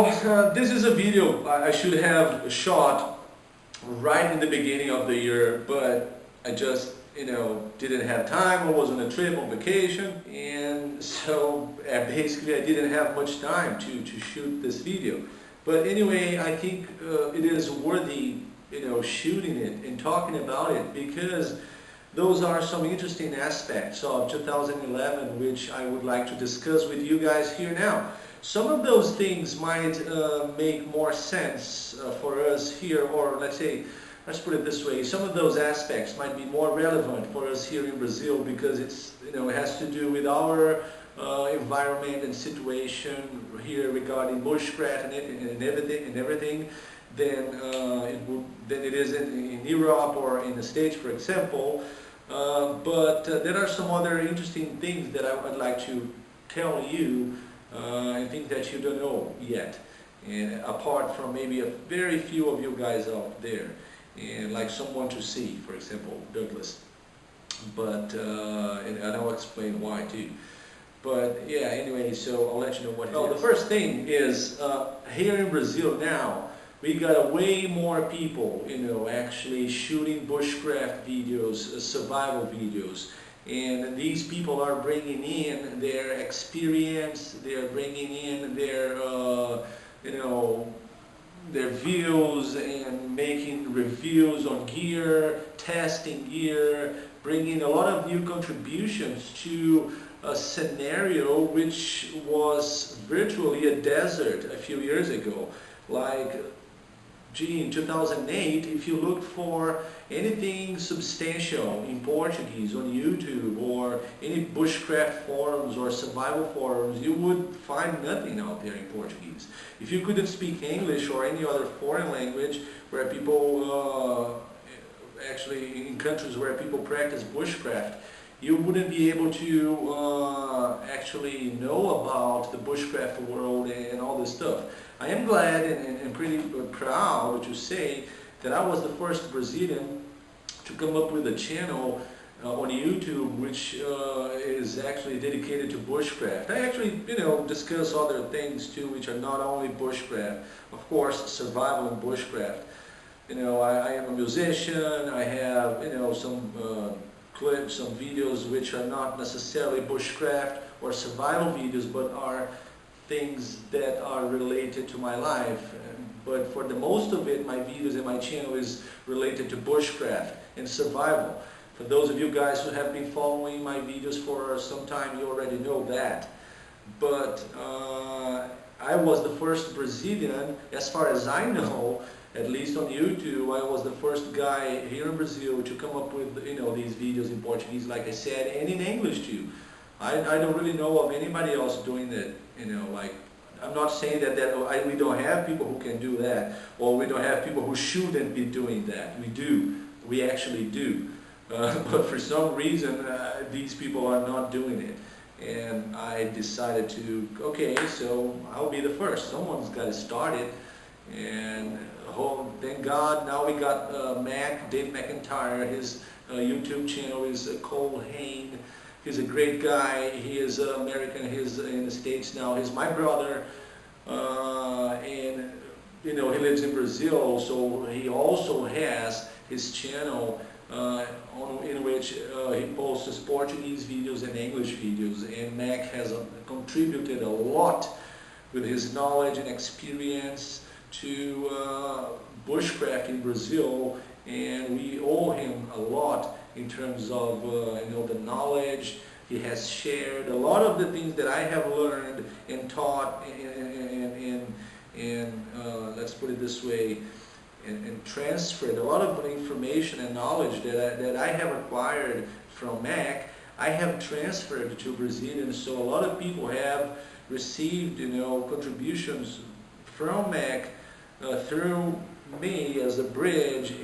This is a video I should have shot right in the beginning of the year, but I just, didn't have time. I was on a trip on vacation, and so basically I didn't have much time to shoot this video. But anyway, I think it is worthy, shooting it and talking about it, because those are some interesting aspects of 2011 which I would like to discuss with you guys here now. Some of those things might make more sense for us here, or let's put it this way, some of those aspects might be more relevant for us here in Brazil, because it has to do with our environment and situation here regarding bushcraft and everything than it is in Europe or in the States, for example. But there are some other interesting things that I would like to tell you. I think that you don't know yet, and apart from maybe a very few of you guys out there, and like someone to see, for example, Douglas. But and I'll explain why too. But yeah, anyway, so I'll let you know what. Well, the first thing is here in Brazil now, we got way more people, actually shooting bushcraft videos, survival videos. And these people are bringing in their experience, they're bringing in their, their views and making reviews on gear, testing gear, bringing a lot of new contributions to a scenario which was virtually a desert a few years ago. Like, in 2008, if you looked for anything substantial in Portuguese on YouTube or any bushcraft forums or survival forums, you would find nothing out there in Portuguese. If you couldn't speak English or any other foreign language where people, actually in countries where people practice bushcraft, you wouldn't be able to actually know about the bushcraft world and all this stuff. I am glad and pretty proud to say that I was the first Brazilian to come up with a channel on YouTube which is actually dedicated to bushcraft. I actually, discuss other things too, which are not only bushcraft, of course, survival and bushcraft. I am a musician. I have, some clips, some videos which are not necessarily bushcraft or survival videos, but are things that are related to my life. But for the most of it, my videos and my channel is related to bushcraft and survival. For those of you guys who have been following my videos for some time, you already know that. But I was the first Brazilian, as far as I know, at least on YouTube, I was the first guy here in Brazil to come up with these videos in Portuguese, like I said, and in English too. I don't really know of anybody else doing that. I'm not saying that we don't have people who can do that, or we don't have people who shouldn't be doing that. We do. We actually do. But for some reason, these people are not doing it. And I decided to, okay, so I'll be the first. Someone's got to start it. And thank God, now we got Dave McIntyre. His YouTube channel is Cole Hain. He's a great guy. He is American. He's in the States now. He's my brother, and he lives in Brazil. So he also has his channel in which he posts Portuguese videos and English videos. And Mac has contributed a lot with his knowledge and experience to bushcraft in Brazil, and we owe him a lot in terms of the knowledge he has shared. A lot of the things that I have learned and taught and let's put it this way, and transferred a lot of information and knowledge that I have acquired from Mac, I have transferred to Brazilians. So a lot of people have received contributions from Mac through me as a bridge.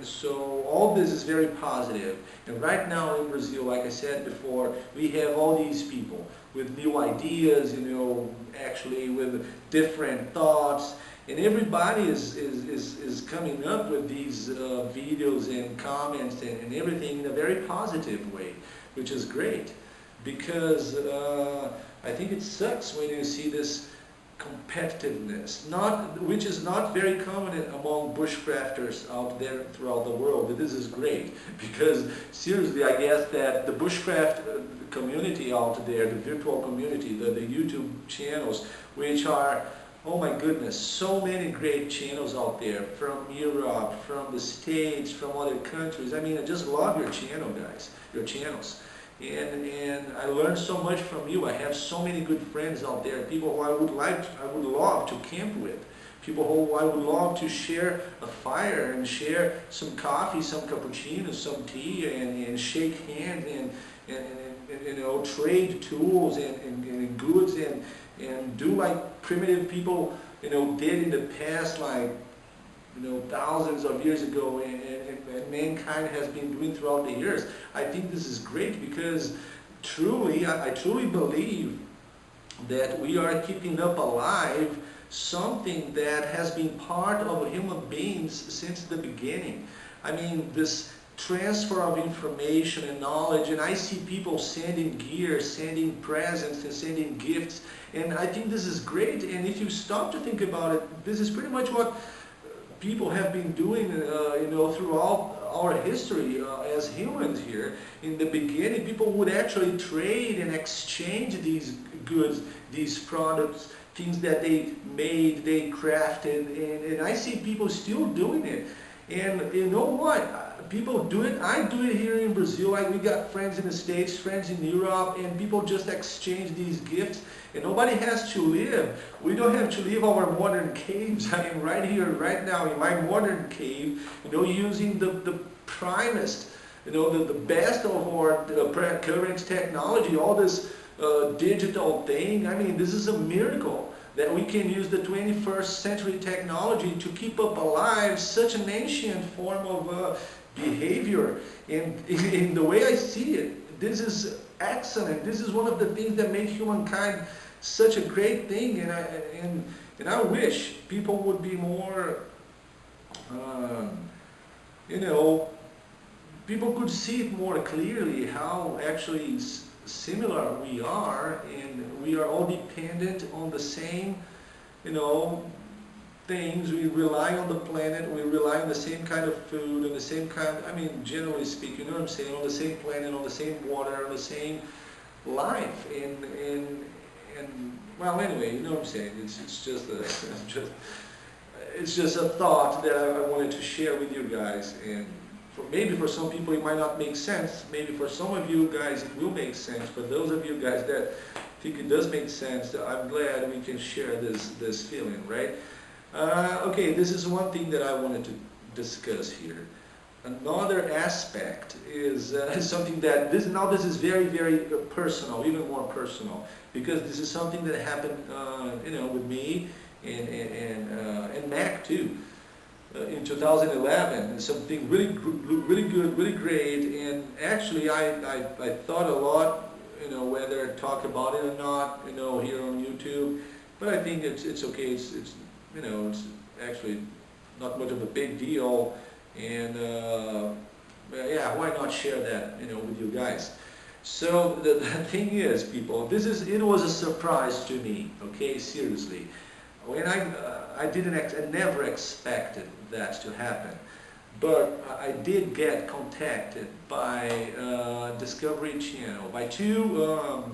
So all this is very positive. And right now in Brazil, like I said before, we have all these people with new ideas, actually with different thoughts. And everybody is coming up with these videos and comments and everything in a very positive way, which is great. Because I think it sucks when you see this competitiveness, which is not very common among bushcrafters out there throughout the world. But this is great because seriously, I guess that the bushcraft community out there, the virtual community, the YouTube channels, which are, oh my goodness, so many great channels out there from Europe, from the States, from other countries. I mean, I just love your channel, guys, your channels. And I learned so much from you. I have so many good friends out there, people who I would love to camp with, people who I would love to share a fire and share some coffee, some cappuccino, some tea, and shake hands and you know, trade tools and goods and do like primitive people, you know, did in the past, like, you know, thousands of years ago, and mankind has been doing throughout the years. I think this is great because truly, I truly believe that we are keeping up alive something that has been part of human beings since the beginning. I mean, this transfer of information and knowledge, and I see people sending gear, sending presents, and sending gifts, and I think this is great. And if you stop to think about it, this is pretty much what people have been doing, you know, throughout our history as humans here. In the beginning, people would actually trade and exchange these goods, these products, things that they made, they crafted, and I see people still doing it. And you know what? People do it. I do it here in Brazil. We got friends in the States, friends in Europe, and people just exchange these gifts. And nobody has to live. We don't have to leave our modern caves. I am right here, right now, in my modern cave, you know, using the primest, you know, the best of our current technology, all this digital thing. I mean, this is a miracle that we can use the 21st century technology to keep up alive such an ancient form of behavior. And in the way I see it, this is excellent. This is one of the things that make humankind such a great thing. And I wish people would be more, you know, people could see it more clearly how actually similar we are, and we are all dependent on the same, you know, things. We rely on the planet, we rely on the same kind of food, and the same kind, I mean, generally speaking, you know what I'm saying, on the same planet, on the same water, on the same life, and well, anyway, you know what I'm saying, it's just a thought that I wanted to share with you guys. And maybe for some people it might not make sense, maybe for some of you guys it will make sense. For those of you guys that think it does make sense, I'm glad we can share this feeling, right? Okay, this is one thing that I wanted to discuss here. Another aspect is something that this is very, very personal, even more personal, because this is something that happened, you know, with me and Mac too. In 2011, something really good, really great, and actually I thought a lot, you know, whether to talk about it or not, you know, here on YouTube, but I think it's okay. It's you know, it's actually not much of a big deal, and yeah, why not share that, you know, with you guys? So the thing is, people, it was a surprise to me. Okay, seriously. When I never expected that to happen, but I did get contacted by Discovery Channel, by two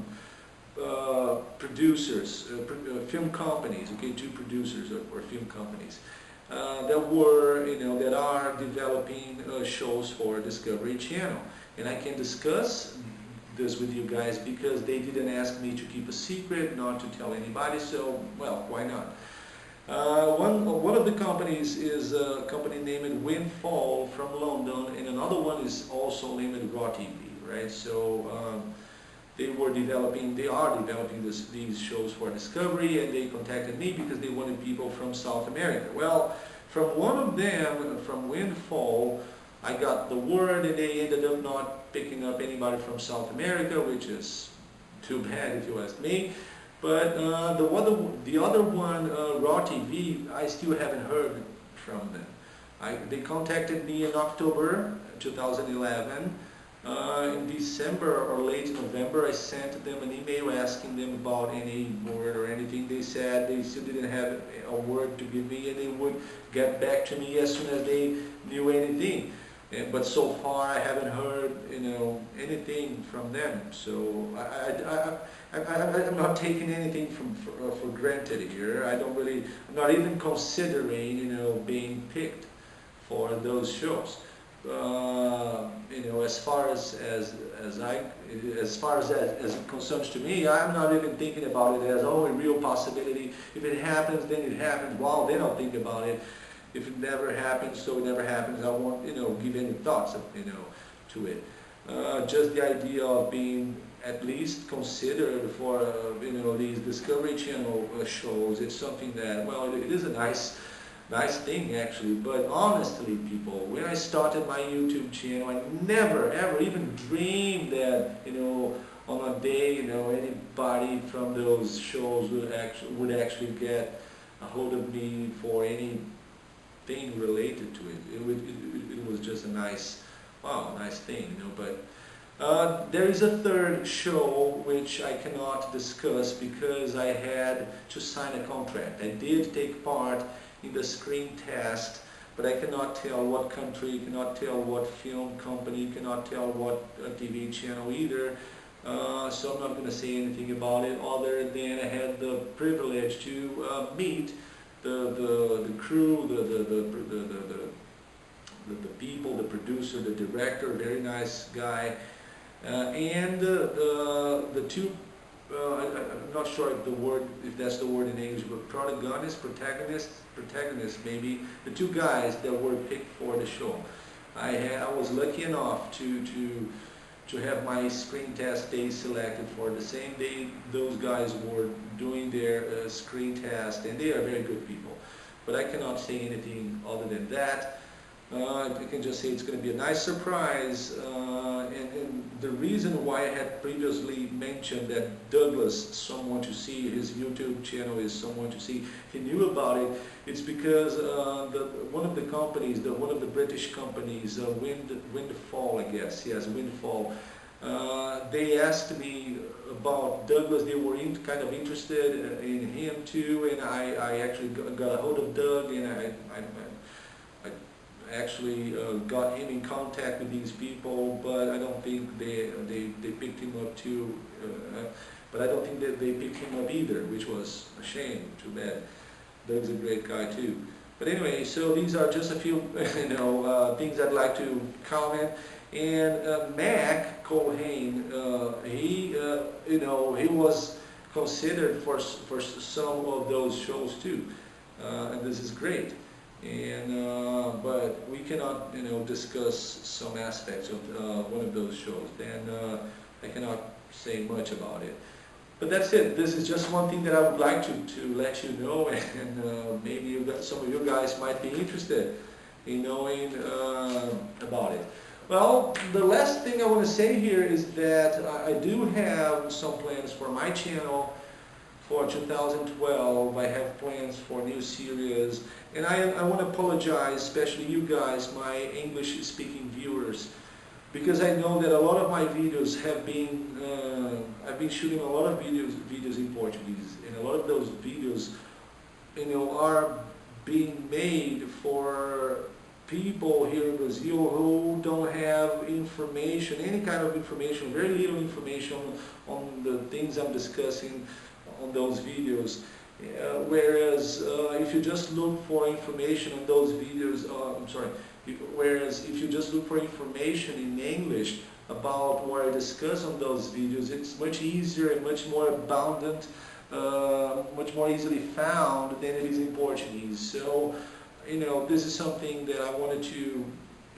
producers, film companies. Okay, two producers or film companies that are developing shows for Discovery Channel, and I can discuss this with you guys because they didn't ask me to keep a secret, not to tell anybody, so, well, why not? One of the companies is a company named Windfall from London, and another one is also named Raw TV, right? So they are developing these shows for Discovery, and they contacted me because they wanted people from South America. Well, from one of them, from Windfall, I got the word, and they ended up not picking up anybody from South America, which is too bad if you ask me. But the other one, Raw TV, I still haven't heard from them. They contacted me in October 2011. In December or late November, I sent them an email asking them about any word or anything. They said they still didn't have a word to give me, and they would get back to me as soon as they knew anything. But so far, I haven't heard, anything from them. So I'm not taking anything for granted here. I'm not even considering, being picked for those shows. As far as it concerns to me, I'm not even thinking about it as a real possibility. If it happens, then it happens. Well, then I'll think about it. If it never happens, so it never happens. I won't, give any thoughts, to it. Just the idea of being at least considered for, these Discovery Channel shows. It's something that, well, it is a nice thing actually. But honestly, people, when I started my YouTube channel, I never ever even dreamed that, on a day, anybody from those shows would actually get a hold of me for anything related to it. It was just a nice thing, But there is a third show which I cannot discuss because I had to sign a contract. I did take part in the screen test, but I cannot tell what country, cannot tell what film company, cannot tell what TV channel either. So I'm not going to say anything about it other than I had the privilege to meet the crew, the people, the producer, the director, very nice guy, and the two. I'm not sure if that's the word in English, but protagonists maybe, the two guys that were picked for the show. I was lucky enough to have my screen test day selected for the same day those guys were doing their screen test, and they are very good people. But I cannot say anything other than that. I can just say it's going to be a nice surprise, and the reason why I had previously mentioned that Douglas, someone to see, his YouTube channel is someone to see, he knew about it, it's because one of the companies, one of the British companies, Windfall, I guess, yes, Windfall, they asked me about Douglas. They were kind of interested in him too, and I actually got a hold of Doug, and I actually got him in contact with these people, but I don't think they picked him up too. But I don't think that they picked him up either, which was a shame. Too bad. Doug's a great guy too. But anyway, so these are just a few things I'd like to comment. And Mac Colhane, he was considered for some of those shows too, and this is great. And but we cannot discuss some aspects of one of those shows. Then I cannot say much about it. But that's it. This is just one thing that I would like to let you know, and maybe some of you guys might be interested in knowing about it. Well, the last thing I want to say here is that I do have some plans for my channel for 2012. I have plans for new series, and I want to apologize, especially you guys, my English-speaking viewers, because I know that a lot of my videos have been, I've been shooting a lot of videos in Portuguese, and a lot of those videos, are being made for people here in Brazil who don't have information, any kind of information, very little information on the things I'm discussing on those videos. Whereas if you just look for information on those videos, whereas if you just look for information in English about what I discuss on those videos, it's much easier and much more abundant, much more easily found than it is in Portuguese. So, this is something that I wanted to,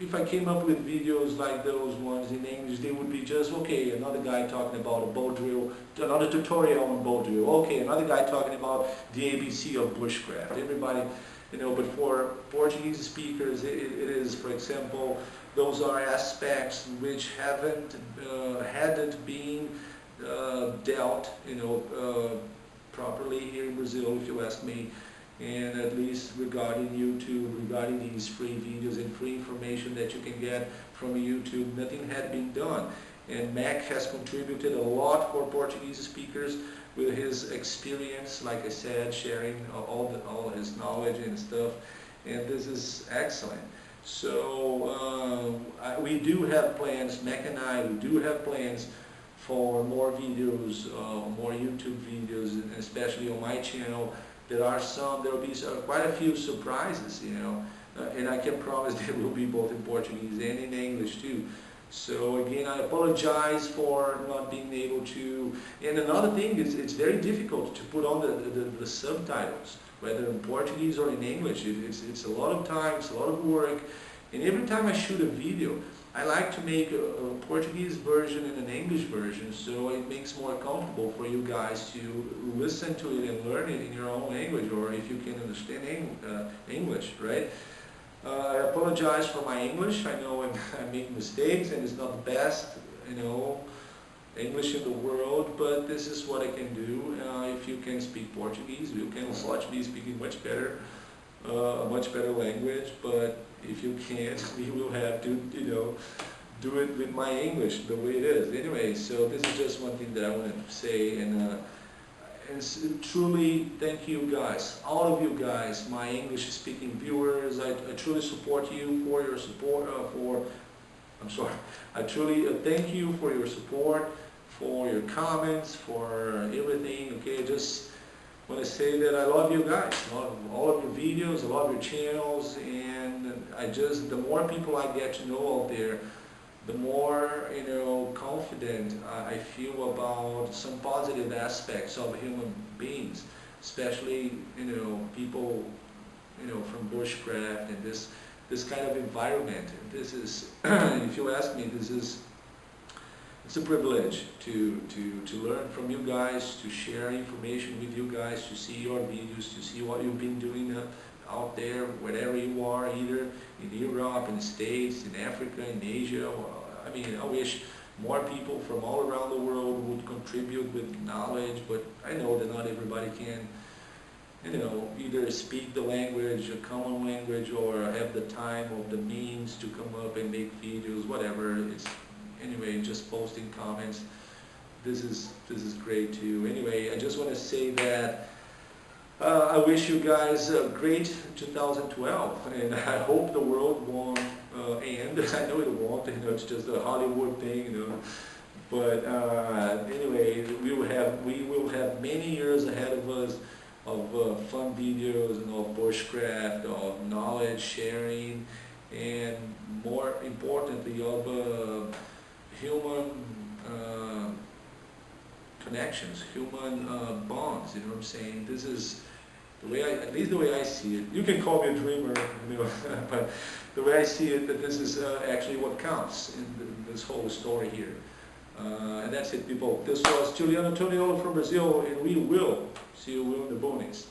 if I came up with videos like those ones in English, they would be just, okay, another guy talking about a bow drill, another tutorial on bow drill, okay, another guy talking about the ABC of bushcraft. Everybody, but for Portuguese speakers, it is, for example, those are aspects which hadn't been dealt, properly here in Brazil, if you ask me. and at least regarding YouTube, regarding these free videos and free information that you can get from YouTube, nothing had been done. And Mac has contributed a lot for Portuguese speakers with his experience, like I said, sharing all his knowledge and stuff, and this is excellent. So we do have plans, Mac and I, we do have plans for more videos, more YouTube videos, and especially on my channel. There will be quite a few surprises, you know, and I can promise there will be both in Portuguese and in English too. So again, I apologize for not being able to, and another thing is it's very difficult to put on the subtitles, whether in Portuguese or in English. It's a lot of time, it's a lot of work, and every time I shoot a video, I like to make a Portuguese version and an English version, so it makes more comfortable for you guys to listen to it and learn it in your own language, or if you can understand English, right? I apologize for my English. I know I make mistakes and it's not the best, you know, English in the world, but this is what I can do. If you can speak Portuguese, you can watch me speaking much better, a much better language, but if you can't, we will have to, you know, do it with my English the way it is. Anyway, so this is just one thing that I wanted to say, and truly thank you guys, all of you guys, my English speaking viewers. I truly support you for your support, I truly thank you for your support, for your comments, for everything. Okay, just want to say that I love you guys, all of your videos, I love your channels, and the more people I get to know out there, the more, you know, confident I feel about some positive aspects of human beings, especially, you know, people, you know, from Bushcraft and this kind of environment. This is, if you ask me, it's a privilege to learn from you guys, to share information with you guys, to see your videos, to see what you've been doing out there, wherever you are, either in Europe, in the States, in Africa, in Asia. I mean, I wish more people from all around the world would contribute with knowledge, but I know that not everybody can, you know, either speak the language, a common language, or have the time or the means to come up and make videos, whatever. Anyway, just posting comments. This is great too. Anyway, I just want to say that I wish you guys a great 2012, and I hope the world won't end. I know it won't, you know, it's just a Hollywood thing, you know. But anyway, we will have many years ahead of us of fun videos and of bushcraft, of knowledge sharing, and more importantly of human connections, human bonds. You know what I'm saying? This is the way at least the way I see it. You can call me a dreamer, you know, but the way I see it, that this is actually what counts in this whole story here. And that's it, people. This was Juliano Toniolo from Brazil, and we will see you in the bonus.